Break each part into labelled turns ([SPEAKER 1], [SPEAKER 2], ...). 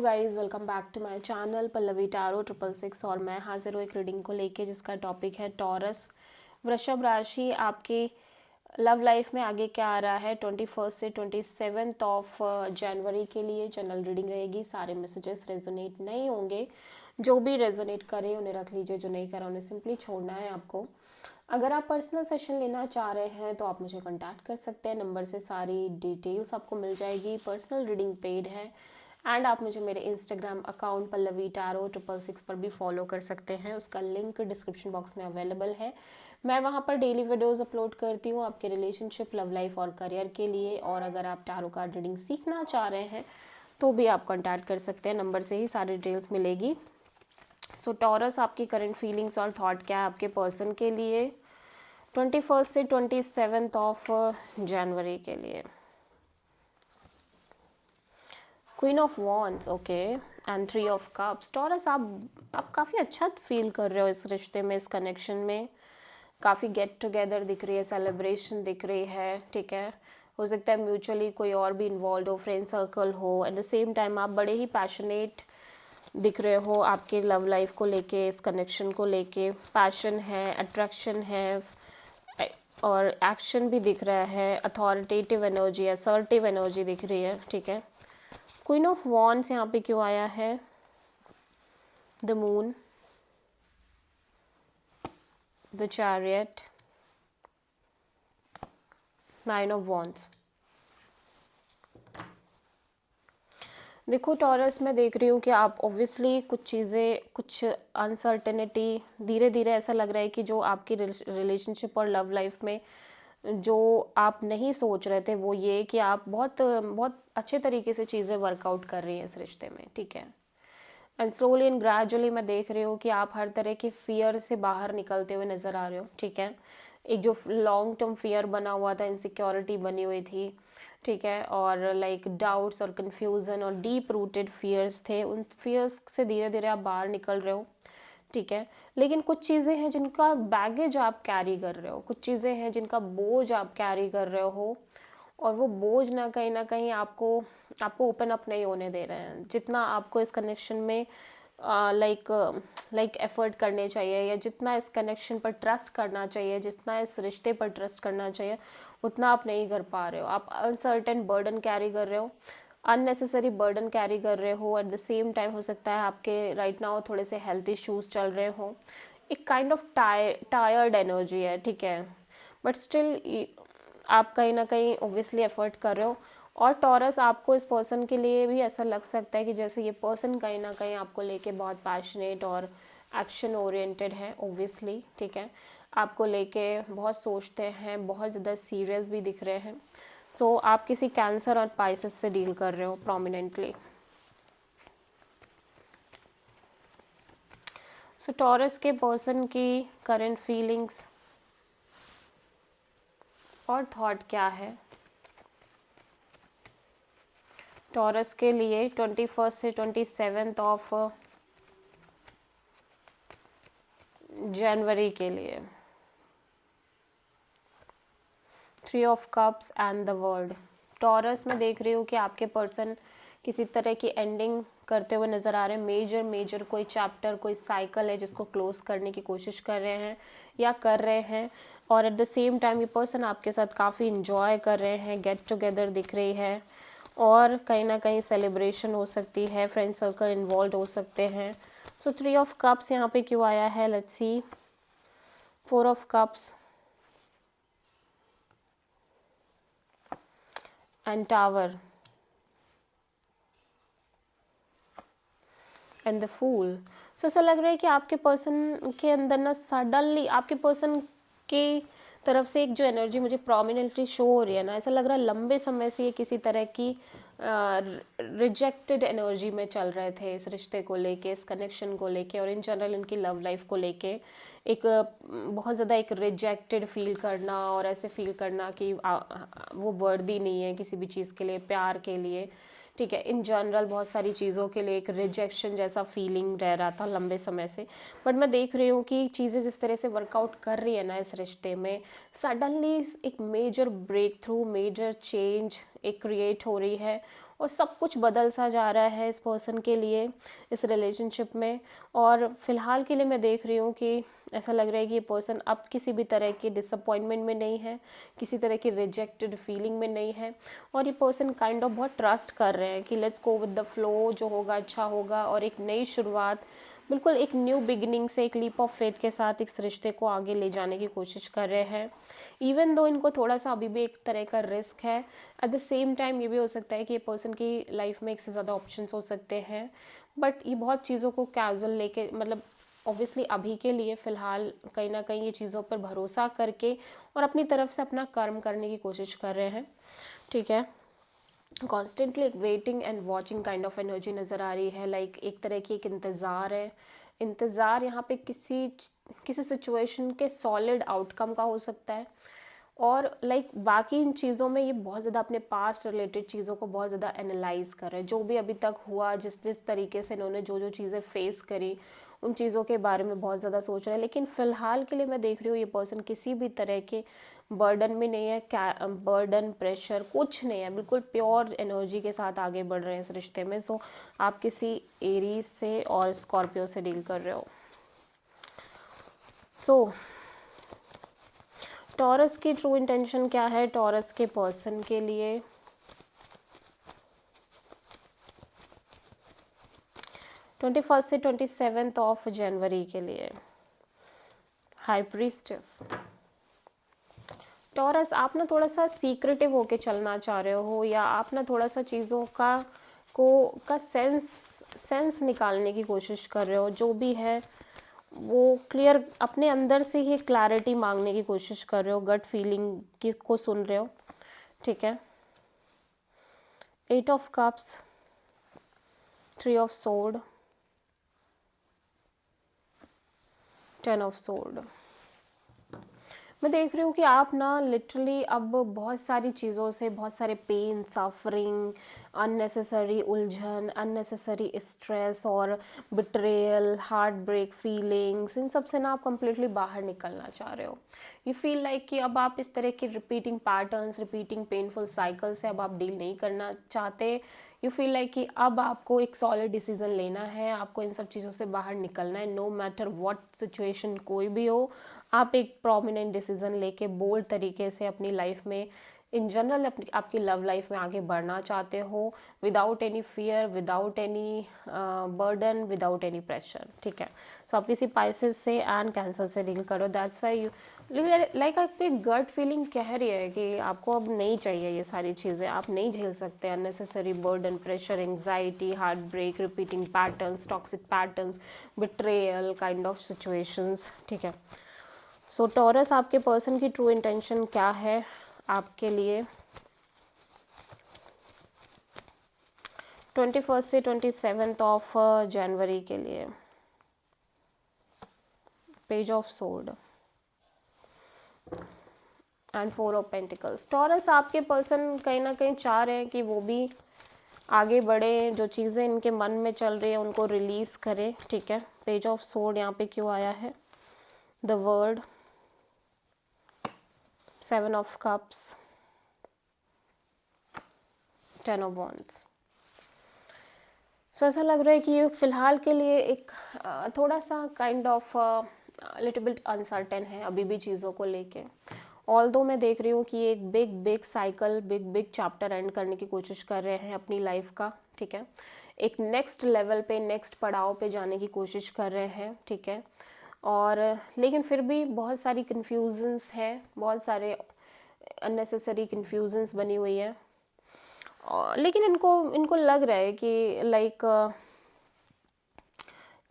[SPEAKER 1] Guys, welcome back to my channel Pallavi tarot 666। और मैं हाजिर हूँ एक रीडिंग को लेके जिसका टॉपिक है टॉरस वृषभ राशि। आपकी लव लाइफ में आगे क्या आ रहा है 21 से 27 ऑफ जनवरी के लिए जनरल रीडिंग रहेगी। सारे मैसेजेस रेजोनेट नहीं होंगे, जो भी रेजोनेट करे उन्हें रख लीजिए, जो नहीं करा उन्हें सिंपली छोड़ना है आपको। अगर आप पर्सनल सेशन लेना चाह रहे हैं तो आप मुझे कांटेक्ट कर सकते हैं, नंबर से सारी डिटेल्स आपको मिल जाएगी। पर्सनल रीडिंग पेड है एंड आप मुझे मेरे इंस्टाग्राम अकाउंट पल्लवी टैरो 666 पर भी फॉलो कर सकते हैं, उसका लिंक डिस्क्रिप्शन बॉक्स में अवेलेबल है। मैं वहाँ पर डेली वीडियोस अपलोड करती हूँ आपके रिलेशनशिप, लव लाइफ और करियर के लिए। और अगर आप टैरो कार्ड रीडिंग सीखना चाह रहे हैं तो भी आप कांटेक्ट कर सकते हैं, नंबर से ही सारी डिटेल्स मिलेगी। सो टॉरस, आपकी करंट फीलिंग्स और थॉट क्या है आपके पर्सन के लिए 21 से 27 ऑफ जनवरी के लिए। Queen of wands, okay, and 3 of cups. Taurus, आप काफ़ी अच्छा फील कर रहे हो इस रिश्ते में, इस कनेक्शन में। काफ़ी गेट टुगेदर दिख रही है, सेलिब्रेशन दिख रही है, ठीक है। हो सकता है म्यूचुअली कोई और भी इन्वॉल्व हो, फ्रेंड सर्कल हो। एट द सेम टाइम आप बड़े ही पैशनेट दिख रहे हो आपके लव लाइफ को लेके, इस कनेक्शन को लेके। पैशन है, अट्रैक्शन है और एक्शन भी दिख रहा है। अथॉरिटेटिव एनर्जी, असर्टिव एनर्जी दिख रही है, ठीक है। क्वीन ऑफ वॉन्ड्स यहाँ पे क्यों आया है? The moon, the chariot, 9 of wands. देखो टॉरस, मैं देख रही हूँ कि आप ऑब्वियसली कुछ चीज़ें, कुछ अनसर्टेनिटी, धीरे धीरे ऐसा लग रहा है कि जो आपकी रिलेशनशिप और लव लाइफ में जो आप नहीं सोच रहे थे वो ये कि आप बहुत बहुत अच्छे तरीके से चीज़ें वर्कआउट कर रही हैं इस रिश्ते में, ठीक है। एंड स्लोली एंड ग्रेजुअली मैं देख रही हूँ कि आप हर तरह के फियर से बाहर निकलते हुए नज़र आ रहे हो, ठीक है। एक जो लॉन्ग टर्म फियर बना हुआ था, इनसिक्योरिटी बनी हुई थी, ठीक है, और लाइक डाउट्स और कन्फ्यूज़न और डीप रूटेड फियर्स थे, उन फियर्स से धीरे धीरे आप बाहर निकल रहे हो, ठीक है। लेकिन कुछ चीज़ें हैं जिनका बैगेज आप कैरी कर रहे हो, कुछ चीज़ें हैं जिनका बोझ आप कैरी कर रहे हो, और वो बोझ ना कहीं आपको आपको ओपन अप नहीं होने दे रहे हैं। जितना आपको इस कनेक्शन में लाइक एफर्ट करने चाहिए, या जितना इस कनेक्शन पर ट्रस्ट करना चाहिए, जितना इस रिश्ते पर ट्रस्ट करना चाहिए, उतना आप नहीं कर पा रहे हो। आप अनसर्टेन बर्डन कैरी कर रहे हो, अननेसेसरी बर्डन कैरी कर रहे हो। एट द सेम टाइम हो सकता है आपके राइट नाउ थोड़े से हेल्थ इश्यूज चल रहे हो। एक काइंड ऑफ टायर्ड एनर्जी है, ठीक है, बट स्टिल आप कहीं ना कहीं ओब्वियसली एफर्ट कर रहे हो। और टॉरस, आपको इस पर्सन के लिए भी ऐसा लग सकता है कि जैसे ये पर्सन कहीं ना कहीं आपको लेके बहुत पैशनेट और एक्शन ओरिएंटेड है, ओब्वियसली, ठीक है। आपको लेके बहुत सोचते हैं, बहुत ज़्यादा सीरियस भी दिख रहे हैं। सो आप किसी कैंसर और पाइसेस से डील कर रहे हो प्रोमिनेंटली। सो टॉरस के पर्सन की करंट फीलिंग्स और थॉट क्या है टॉरस के लिए 21 से 27 ऑफ जनवरी के लिए। 3 of cups and the world. Taurus, मैं देख रही हूँ कि आपके पर्सन किसी तरह की एंडिंग करते हुए नज़र आ रहे हैं। मेजर कोई चैप्टर, कोई साइकिल है जिसको क्लोज करने की कोशिश कर रहे हैं या कर रहे हैं। और एट द सेम टाइम ये पर्सन आपके साथ काफ़ी इंजॉय कर रहे हैं, गेट टुगेदर दिख रही है, और कहीं ना कहीं सेलिब्रेशन हो सकती है, फ्रेंड सर्कल इन्वॉल्व हो सकते हैं। सो 3 ऑफ कप्स यहाँ पे क्यों आया है, let's see. 4 of cups and tower and the fool. So ऐसा लग रहा है कि आपके पर्सन के अंदर ना सडनली आपके पर्सन के तरफ से एक जो एनर्जी मुझे प्रोमिनेंटली शो हो रही है ना, ऐसा लग रहा है लंबे समय से ये किसी तरह की रिजेक्टेड एनर्जी में चल रहे थे इस रिश्ते को लेके, इस कनेक्शन को लेके, और इन जनरल इनकी लव लाइफ को लेके। एक बहुत ज़्यादा एक रिजेक्टेड फील करना, और ऐसे फील करना कि वो वर्दी नहीं है किसी भी चीज़ के लिए, प्यार के लिए, ठीक है। इन जनरल बहुत सारी चीज़ों के लिए एक रिजेक्शन जैसा फीलिंग रह रहा था लंबे समय से। बट मैं देख रही हूँ कि चीज़ें जिस तरह से वर्कआउट कर रही है ना इस रिश्ते में, सडनली एक major breakthrough, major change एक क्रिएट हो रही है। और सब कुछ बदल सा जा रहा है इस पर्सन के लिए इस रिलेशनशिप में। और फिलहाल के लिए मैं देख रही हूँ कि ऐसा लग रहा है कि ये पर्सन अब किसी भी तरह की डिसअपॉइंटमेंट में नहीं है, किसी तरह की रिजेक्टेड फीलिंग में नहीं है, और ये पर्सन काइंड ऑफ बहुत ट्रस्ट कर रहे हैं कि let's go with the flow, जो होगा अच्छा होगा, और एक नई शुरुआत, बिल्कुल एक न्यू बिगिनिंग से एक लीप ऑफ फेथ के साथ इस रिश्ते को आगे ले जाने की कोशिश कर रहे हैं। इवन दो इनको थोड़ा सा अभी भी एक तरह का रिस्क है, एट द सेम टाइम ये भी हो सकता है कि ये पर्सन की लाइफ में एक से ज़्यादा ऑप्शंस हो सकते हैं, बट ये बहुत चीज़ों को कैजुअल लेके, मतलब ऑब्वियसली अभी के लिए फ़िलहाल कहीं ना कहीं ये चीज़ों पर भरोसा करके और अपनी तरफ से अपना कर्म करने की कोशिश कर रहे हैं, ठीक है। कॉन्स्टेंटली एक waiting and watching kind of energy नज़र आ रही है, लाइक एक तरह की एक इंतज़ार है। इंतज़ार यहाँ पे किसी सिचुएशन के सॉलिड आउटकम का हो सकता है, और लाइक बाकी इन चीज़ों में ये बहुत ज़्यादा अपने पास्ट रिलेटेड चीज़ों को बहुत ज़्यादा एनालाइज कर रहे हैं, जो भी अभी तक हुआ, जिस जिस तरीके से इन्होंने जो जो चीज़ें फेस करी, उन चीज़ों के बारे में बहुत ज़्यादा सोच रहे हैं। लेकिन फ़िलहाल के लिए मैं देख रही हूँ ये पर्सन किसी भी तरह के बर्डन में नहीं है, बर्डन प्रेशर कुछ नहीं है, बिल्कुल प्योर एनर्जी के साथ आगे बढ़ रहे हैं इस रिश्ते में। सो आप किसी एरीज से और स्कॉर्पियो से डील कर रहे हो। सो टॉरस की ट्रू इंटेंशन क्या है टॉरस के पर्सन के लिए? 21 से 27 ऑफ जनवरी के लिए। High priestess. टॉरस, आप ना थोड़ा सा सीक्रेटिव होके चलना चाह रहे हो, या आप ना थोड़ा सा चीज़ों का सेंस निकालने की कोशिश कर रहे हो, जो भी है वो क्लियर, अपने अंदर से ही क्लैरिटी मांगने की कोशिश कर रहे हो, गट फीलिंग की को सुन रहे हो, ठीक है। 8 of cups, 3 of sword, 10 of sword. मैं देख रही हूँ कि आप ना लिटरली अब बहुत सारी चीज़ों से, बहुत सारे पेन, सफरिंग, अननेसेसरी उलझन, अननेसेसरी स्ट्रेस और बिट्रेयल, हार्ट ब्रेक फीलिंग्स, इन सब से ना आप कम्प्लीटली बाहर निकलना चाह रहे हो। यू फील लाइक कि अब आप इस तरह के repeating patterns, repeating painful cycle से अब आप डील नहीं करना चाहते। यू फील लाइक कि अब आपको एक सॉलिड डिसीजन लेना है, आपको इन सब चीज़ों से बाहर निकलना है, नो मैटर व्हाट सिचुएशन कोई भी हो, आप एक प्रोमिनेंट डिसीजन लेके बोल्ड तरीके से अपनी लाइफ में, इन जनरल आपकी लव लाइफ में आगे बढ़ना चाहते हो, without any fear, without any burden, without any pressure, ठीक है। सो आप किसी पाइसेस से एंड कैंसर से डील करो, दैट्स वाई यू लाइक आपकी गट फीलिंग कह रही है कि आपको अब नहीं चाहिए ये सारी चीज़ें, आप नहीं झेल सकते unnecessary burden, pressure, anxiety, heart break, repeating patterns, toxic patterns, betrayal kind of situations, ठीक है। सो टॉरस, आपके पर्सन की ट्रू इंटेंशन क्या है आपके लिए 21 से 27 ऑफ जनवरी के लिए? Page of sword and 4 of pentacles. Taurus, आपके पर्सन कहीं ना कहीं चाह रहे हैं कि वो भी आगे बढ़े, जो चीज़ें इनके मन में चल रही है उनको रिलीज़ करें, ठीक है। पेज ऑफ सोर्ड यहाँ पे क्यों आया है? The world, 7 of cups, 10 of wands. So ऐसा लग रहा है कि ये फ़िलहाल के लिए एक थोड़ा सा kind of little bit uncertain है अभी भी चीज़ों को लेके। ऑल्दो मैं देख रही हूँ कि एक big cycle, big chapter and करने की कोशिश कर रहे हैं अपनी लाइफ का, ठीक है। एक नेक्स्ट लेवल पे, नेक्स्ट पड़ाव पे जाने की कोशिश कर रहे हैं, ठीक है। और लेकिन फिर भी बहुत सारी कन्फ्यूजन्स है, बहुत सारे अननेसेसरी कन्फ्यूजन्स बनी हुई है, लेकिन इनको लग रहा है कि लाइक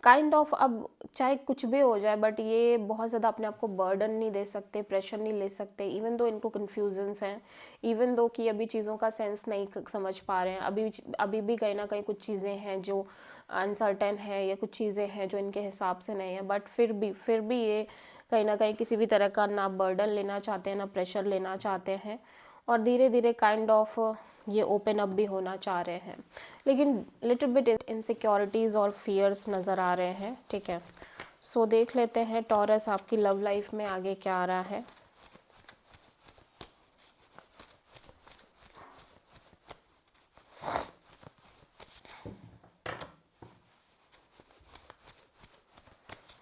[SPEAKER 1] काइंड ऑफ अब चाहे कुछ भी हो जाए, बट ये बहुत ज़्यादा अपने आप को बर्डन नहीं दे सकते, प्रेशर नहीं ले सकते, इवन दो इनको कन्फ्यूजन्स हैं, इवन दो कि अभी चीज़ों का सेंस नहीं समझ पा रहे हैं, अभी भी कहीं ना कहीं कुछ चीज़ें हैं जो अनसर्टेन है, या कुछ चीज़ें हैं जो इनके हिसाब से नहीं है, बट फिर भी ये कहीं ना कहीं किसी भी तरह का ना बर्डन लेना चाहते हैं, ना प्रेशर लेना चाहते हैं, और धीरे धीरे काइंड ऑफ ये ओपन अप भी होना चाह रहे हैं, लेकिन लिटिल बिट इनसिक्योरिटीज़ और फियर्स नज़र आ रहे हैं, ठीक है। सो देख लेते हैं टॉरस, आपकी लव लाइफ में आगे क्या आ रहा है।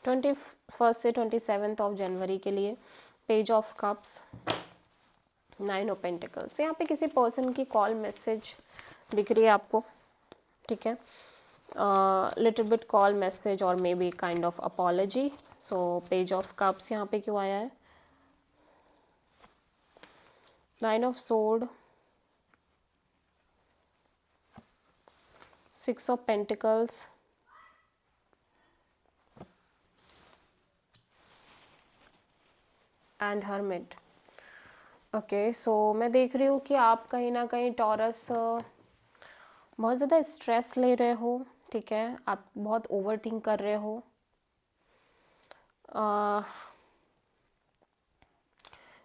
[SPEAKER 1] 21 से 27 ऑफ जनवरी के लिए page of cups, 9 of pentacles. तो यहाँ पे किसी पर्सन की कॉल मैसेज दिख रही है आपको, ठीक है, लिटिल बिट कॉल मैसेज और maybe kind of apology. So page of cups यहाँ पे क्यों आया है, 9 of sword, 6 of pentacles, and hermit. Okay, so मैं देख रही हूँ कि आप कहीं ना कहीं टॉरस बहुत ज़्यादा स्ट्रेस ले रहे हो, ठीक है, आप बहुत ओवर थिंक कर रहे हो।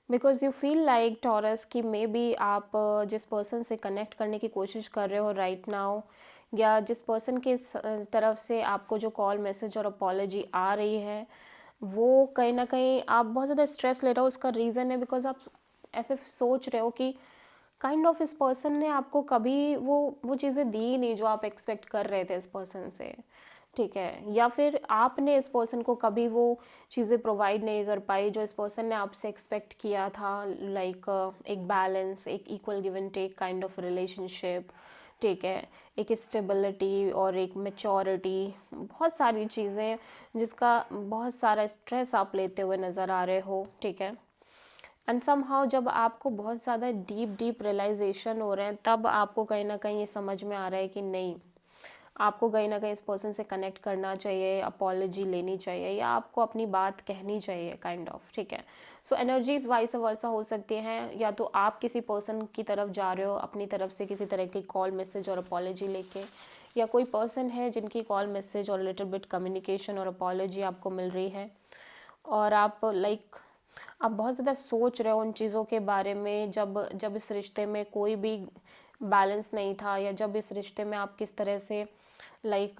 [SPEAKER 1] Because you feel like taurus कि मे बी आप जिस पर्सन से कनेक्ट करने की कोशिश कर रहे हो राइट नाउ, या जिस पर्सन के तरफ से आपको जो कॉल मैसेज और अपॉलजी आ रही है, वो कहीं ना कहीं आप बहुत ज़्यादा स्ट्रेस ले रहे हो। उसका रीज़न है बिकॉज आप ऐसे सोच रहे हो कि काइंड ऑफ इस पर्सन ने आपको कभी वो चीज़ें दी नहीं जो आप एक्सपेक्ट कर रहे थे इस पर्सन से, ठीक है, या फिर आपने इस पर्सन को कभी वो चीज़ें प्रोवाइड नहीं कर पाई जो इस पर्सन ने आपसे एक्सपेक्ट किया था, लाइक एक बैलेंस, एक equal give and take kind of relationship, ठीक है, एक स्टेबिलिटी और एक मैच्योरिटी, बहुत सारी चीज़ें जिसका बहुत सारा स्ट्रेस आप लेते हुए नज़र आ रहे हो, ठीक है। एंड समहाउ जब आपको बहुत ज़्यादा डीप रियलाइजेशन हो रहे हैं, तब आपको कहीं ना कहीं ये समझ में आ रहा है कि नहीं, आपको कहीं ना कहीं इस पर्सन से कनेक्ट करना चाहिए, अपॉलजी लेनी चाहिए, या आपको अपनी बात कहनी चाहिए काइंड ऑफ, ठीक है। सो एनर्जीज वाइस वर्सा हो सकती हैं, या तो आप किसी पर्सन की तरफ जा रहे हो अपनी तरफ से किसी तरह की कॉल मैसेज और अपॉलजी लेके, या कोई पर्सन है जिनकी कॉल मैसेज और लिटिल बिट कम्युनिकेशन और अपॉलजी आपको मिल रही है, और आप लाइक आप बहुत ज़्यादा सोच रहे हो उन चीज़ों के बारे में, जब जब इस रिश्ते में कोई भी बैलेंस नहीं था, या जब इस रिश्ते में आप किस तरह से लाइक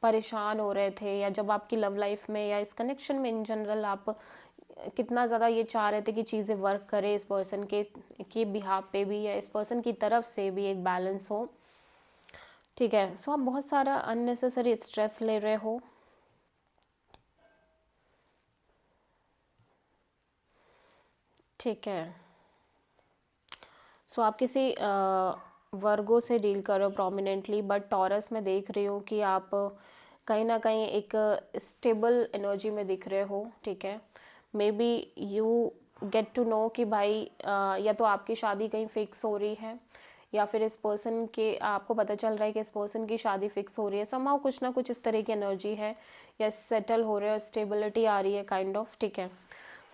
[SPEAKER 1] परेशान हो रहे थे, या जब आपकी लव लाइफ में या इस कनेक्शन में इन जनरल आप कितना ज़्यादा ये चाह रहे थे कि चीज़ें वर्क करे इस पर्सन के बिहाफ पे भी, या इस पर्सन की तरफ से भी एक बैलेंस हो, ठीक है। सो आप बहुत सारा अननेसेसरी स्ट्रेस ले रहे हो, ठीक है। सो आप किसी वर्गो से डील कर रहे हो प्रोमिनेंटली, बट टॉरस में देख रही हूँ कि आप कहीं ना कहीं एक स्टेबल एनर्जी में दिख रहे हो, ठीक है। Maybe you get to know कि भाई या तो आपकी शादी कहीं फिक्स हो रही है, या फिर इस पर्सन के आपको पता चल रहा है कि इस पर्सन की शादी फिक्स हो रही है, समहाउ कुछ ना कुछ इस तरह की एनर्जी है, या सेटल हो रहे हो, स्टेबिलिटी आ रही है काइंड ऑफ, ठीक है।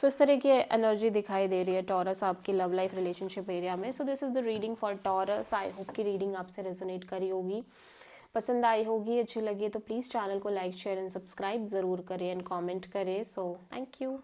[SPEAKER 1] सो इस तरह की एनर्जी दिखाई दे रही है टॉरस आपकी लव लाइफ रिलेशनशिप एरिया में। So this is the reading for taurus. I hope की रीडिंग आपसे रेजोनेट करी होगी, पसंद आई होगी, अच्छी लगी तो प्लीज़ चैनल को लाइक शेयर एंड सब्सक्राइब ज़रूर करें एंड कमेंट करें। So thank you.